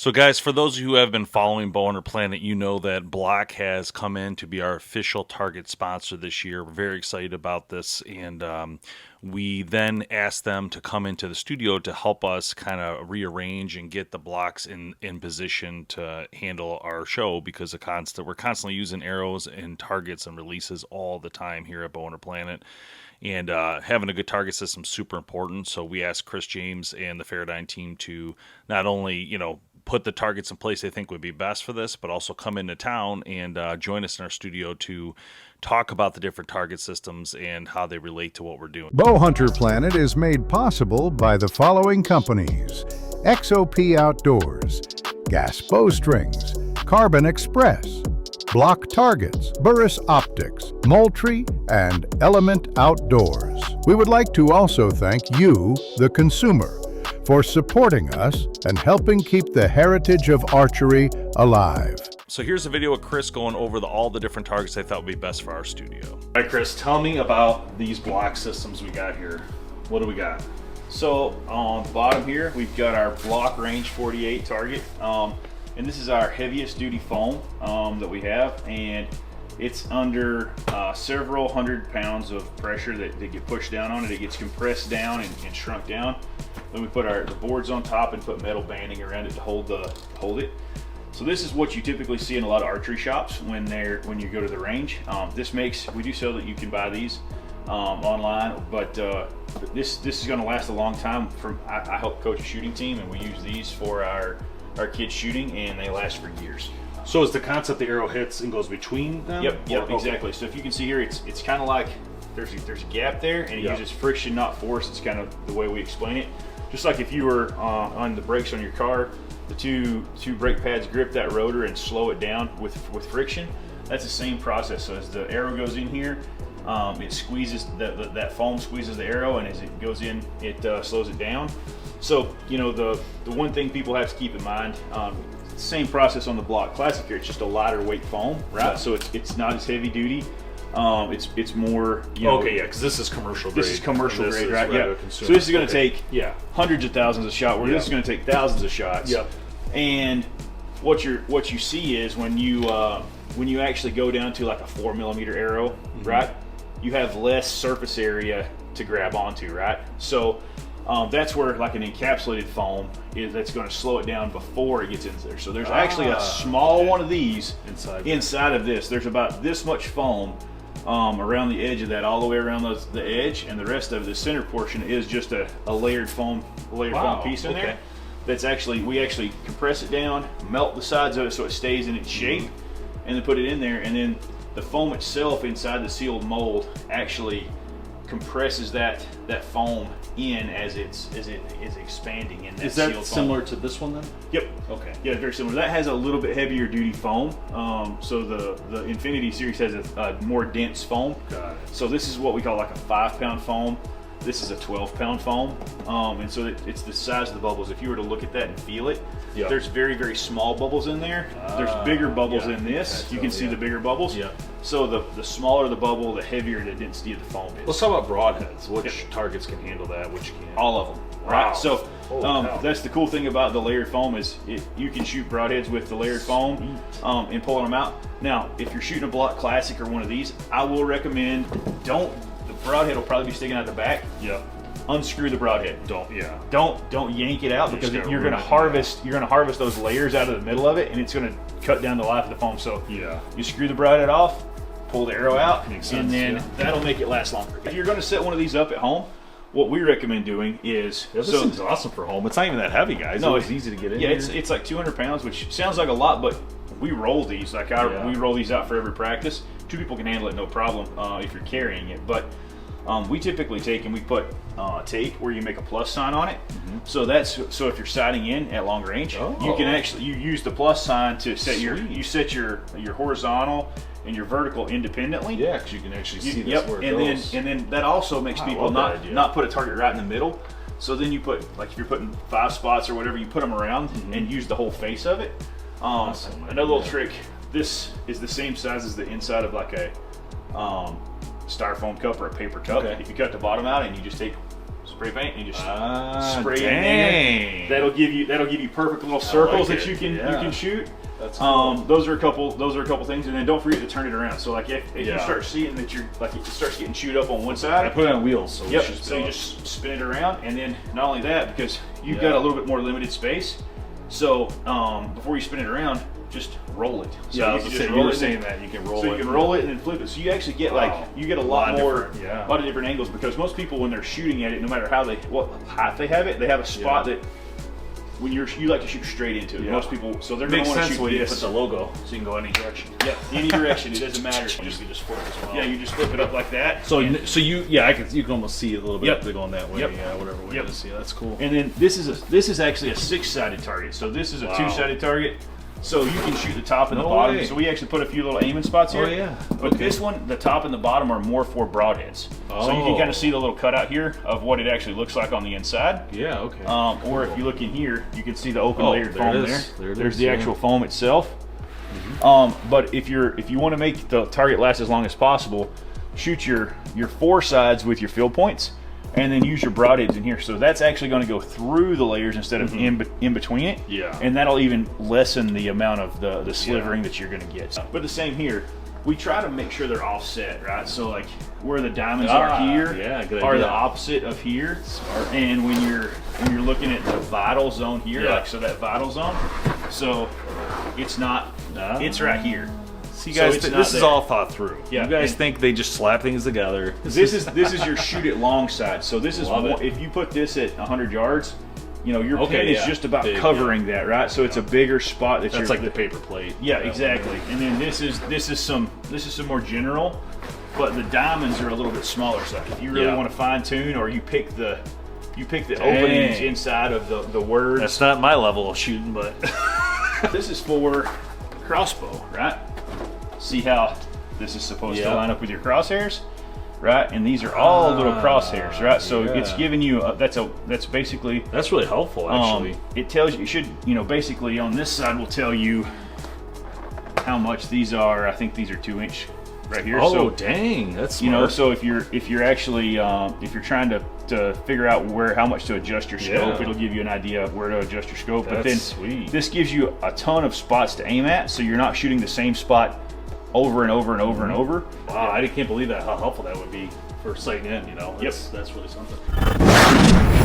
So guys, for those who have been following BowHunterPlanet, you know that Block has come in to be our official target sponsor this year. We're very excited about this, and we then asked them to come into the studio to help us kind of rearrange and get the blocks in position to handle our show, because we're constantly using arrows and targets and releases all the time here at BowHunterPlanet. And having a good target system is super important. So we asked Chris James and the Faradyne team to not only, put the targets in place they think would be best for this, but also come into town and join us in our studio to talk about the different target systems and how they relate to what we're doing. BowHunterPlanet is made possible by the following companies: XOP Outdoors, Gas Bowstrings, Carbon Express, Block Targets, Burris Optics, Moultrie, and Element Outdoors. We would like to also thank you, the consumer, for supporting us and helping keep the heritage of archery alive. So here's a video of Chris going over all the different targets I thought would be best for our studio. All right, Chris, tell me about these block systems we got here. What do we got? So on the bottom here, we've got our Block Range 48 target. And this is our heaviest duty foam that we have. And it's under several hundred pounds of pressure that get pushed down on it. It gets compressed down and shrunk down. Then we put the boards on top and put metal banding around it to hold it. So this is what you typically see in a lot of archery shops when you go to the range. We do sell that you can buy these online, but this is going to last a long time. I help coach a shooting team, and we use these for our kids shooting, and they last for years. So is the concept the arrow hits and goes between them? Yep, okay. Exactly. So if you can see here, it's kind of like there's a gap there, and it uses friction, not force. It's kind of the way we explain it. Just like if you were on the brakes on your car, the two brake pads grip that rotor and slow it down with friction. That's the same process. So as the arrow goes in here, it squeezes that foam squeezes the arrow, and as it goes in, it slows it down. So the one thing people have to keep in mind, same process on the Block Classic here. It's just a lighter weight foam, right? Yeah. So it's not as heavy duty. It's more, okay, yeah, because this is commercial grade. This is commercial grade, right? Yeah. So this is going to take hundreds of thousands of shots, where this is going to take thousands of shots. Yep. And what you see is when you actually go down to like a 4mm arrow, right? You have less surface area to grab onto, right? So that's where like an encapsulated foam that's going to slow it down before it gets into there. So there's actually a small one of these inside of this. There's about this much foam around the edge of that, all the way around the edge, and the rest of the center portion is just a layered foam piece in there. That's we actually compress it down, melt the sides of it so it stays in its shape, and then put it in there, and then the foam itself inside the sealed mold actually compresses that foam in as it is expanding in that sealed foam. Is that similar to this one then? Yep. Okay. Yeah, very similar. That has a little bit heavier duty foam. So the Infinity series has a more dense foam. Got it. So this is what we call like a 5-pound foam. This is a 12-pound foam. And so it's the size of the bubbles. If you were to look at that and feel it, there's very, very small bubbles in there. There's bigger bubbles in this. You can see the bigger bubbles. Yeah. So the smaller the bubble, the heavier the density of the foam is. Let's talk about broadheads. Which targets can handle that, which can't? All of them. Wow. Right. So that's the cool thing about the layered foam is you can shoot broadheads with the layered foam and pulling them out. Now, if you're shooting a Block Classic or one of these, I will recommend the broadhead will probably be sticking out the back. Yeah. Unscrew the broadhead. Don't yank it out, because you're going to harvest those layers out of the middle of it, and it's going to cut down the life of the foam. So you screw the broadhead off, pull the arrow out, and then that'll make it last longer. If you're going to set one of these up at home, what we recommend doing is this thing's awesome for home. It's not even that heavy, guys. No, it's easy to get in. Yeah, it's like 200 pounds, which sounds like a lot, but we roll these. We roll these out for every practice. 2 people can handle it, no problem, if you're carrying it. But we typically take and we put tape where you make a plus sign on it. So if you're sighting in at long range, you can actually use the plus sign to set your horizontal and your vertical independently. Yeah, because you can actually see this where it goes. And then that also makes people not put a target right in the middle. So then you put, like if you're putting 5 spots or whatever, you put them around and use the whole face of it. Another little trick. This is the same size as the inside of like a styrofoam cup or a paper cup. If you cut the bottom out and you just take spray paint, and you just spray it dang. in there. That'll give you perfect little circles that you can shoot. That's cool. Those are a couple things, and then don't forget to turn it around. So like if you Yeah. start seeing that you're like it starts getting chewed up on one side, I put it on wheels, so yep. it's just So you just spin it around, and then not only that, because you've got a little bit more limited space. So before you spin it around, just roll it. So yeah, I you was can just just saying, you roll were it. saying that you can roll So it. you can roll it and then flip it. So you actually get like you get a lot more, different, yeah. a lot of different angles, because most people when they're shooting at it, no matter what height they have it, they have a spot that when you like to shoot straight into it. Yeah. Most people, so they're Makes going to want to sense shoot when you this. put the logo, so you can go any direction. Yeah, any direction. It doesn't matter. You can just flip as well. Yeah, you just flip it up like that. So, and, you can almost see it a little bit they're going that way. Yep. Yeah, whatever way Yep. to see. That's cool. and then this is actually a 6-sided target. So this is a 2-sided target. So you can shoot the top and the bottom. way. So we actually put a few little aiming spots here. Oh, yeah. But this one, the top and the bottom are more for broadheads. So you can kind of see the little cutout here of what it actually looks like on the inside. Yeah. Okay. Or if you look in here, you can see the open Oh, layered there foam it there. is. There it There's is, the yeah. actual foam itself. But if you want to make the target last as long as possible, shoot your 4 sides with your field points, and then use your broadheads in here. So that's actually going to go through the layers instead of in between it. Yeah. And that'll even lessen the amount of the slivering that you're going to get. But the same here. We try to make sure they're offset, right? So like where the diamonds are here good are idea. the opposite of here. Smart. And when you're looking at the vital zone here, like so that vital zone, so it's not, it's right here. See, So guys, it's this not is there. all thought through. Yeah, You guys and- think they just slap things together. This is your shoot it long side. So this is Love it. if you put this at 100 yards, your Okay, pin is yeah. just about Big, covering that, right? So it's a bigger spot that That's you're like the paper plate. Yeah, exactly. And then this is some more general, but the diamonds are a little bit smaller. So if you really want to fine tune, or you pick the openings inside of the words. That's not my level of shooting, but This is for crossbow, right? See how this is supposed to line up with your crosshairs, right? And these are all little crosshairs, right? So it's giving you that's basically that's really helpful, actually. it tells you, it should, basically on this side will tell you how much these are. I think these are 2-inch right here. Oh, So dang, that's smart. so if you're actually if you're trying to figure out how much to adjust your scope, it'll give you an idea of where to adjust your scope. But then sweet. this gives you a ton of spots to aim at, so you're not shooting the same spot over and over and over and over. Wow, I can't believe how helpful that would be for sighting in. That's really something.